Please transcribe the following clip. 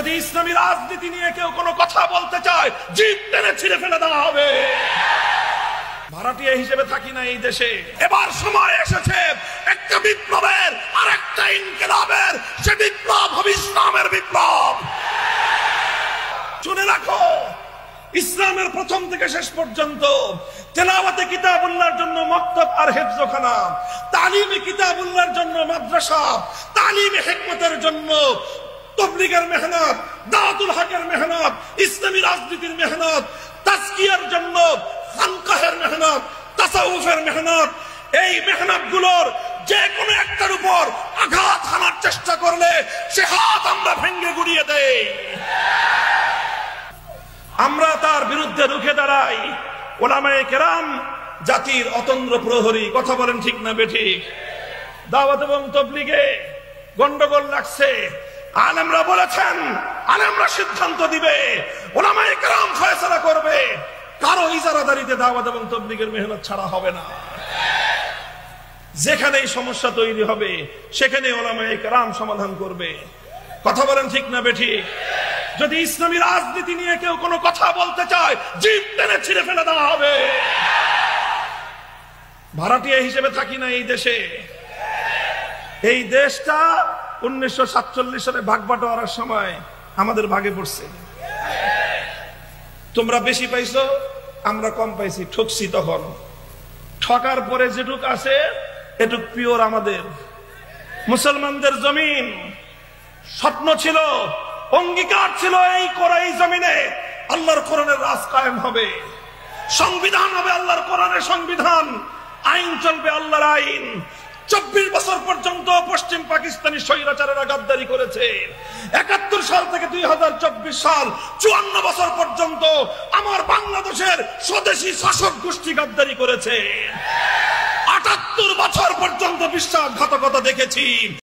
যদি ইসলামী রাজনীতি নিয়ে কেউ কোনো কথা বলতে চায়, জিভ টেনে ছিঁড়ে ফেলে দেওয়া হবে। ভাড়াটিয়া হিসেবে থাকি না এই দেশে। এবার সময় এসেছে একটা বিপ্লবের আর একটা ইনকিলাবের। সে বিপ্লব হবে ইসলামের বিপ্লব। শুনে রাখো, ইসলামের প্রথম থেকে শেষ পর্যন্ত তেলাওয়াতে কিতাবুল্লাহর জন্য মক্তব আর হেফজখানা, তালিমে কিতাবুল্লাহর জন্য মাদ্রাসা, তালিমে হিকমতের জন্য তাবলীগের মেহনত, দাওয়াতুল হকের মেহনত, ইসলামী রাজনীতির মেহনত, তাজকিয়ার জন্য খানকাহের মেহনত, তাসাউফের মেহনত। এই মেহনতগুলোর যে কোনো একটার উপর আঘাত হানার চেষ্টা করলে সে হাত আমরা ভেঙে গুড়িয়ে দেই। আমরা তার বিরুদ্ধে রুখে দাঁড়াই। উলামায়ে কেরাম জাতির অতন্দ্র প্রহরী। কথা বলেন ঠিক না বেঠিক? দাওয়াত এবং তাবলীগে গন্ডগোল লাগছে, আলেমরা বলেছেন, আলেমরা সিদ্ধান্ত দিবে, উলামায়ে কেরাম ফয়সালা করবে। কারো ইজারাদারিতে দাওয়াত এবং তাবলীগের মেহনত ছাড়া হবে না। যেখানেই সমস্যা তৈরি হবে সেখানে উলামায়ে কেরাম সমাধান করবে। কথা বলেন ঠিক না বেঠিক? যদি ইসলামী রাজনীতি নিয়ে কেউ কোনো কথা বলতে চায়, জিভ টেনে ছিঁড়ে ফেলে দেওয়া হবে। ভাড়াটিয়া হিসেবে থাকি না এই দেশে। এই দেশটা 1947 সালে ভাগ বাটোয়ারার সময় আমাদের ভাগে পড়ছে। তোমরা বেশি পাইছো, আমরা কম পাইছি, ঠকছি। তখন ঠকার পরে যেটুক আছে এটুক পিওর আমাদের। মুসলমানদের জমিন, স্বপ্ন ছিল, অঙ্গীকার ছিল, এই জমিনে আল্লাহর কোরআনের রাজ কায়েম হবে, সংবিধান হবে আল্লাহর কোরআনের সংবিধান, আইন চলবে আল্লাহর আইন। 24 বছর পর্যন্ত পশ্চিম পাকিস্তানি স্বৈরাচারেরা গাদ্দারি করেছে। 71 সাল থেকে 2024 সাল 54 বছর পর্যন্ত আমার বাংলাদেশের স্বদেশী শাসক গোষ্ঠী গাদ্দারি করেছে। 78 বছর পর্যন্ত বিশ্বাসঘাতকতা দেখেছি।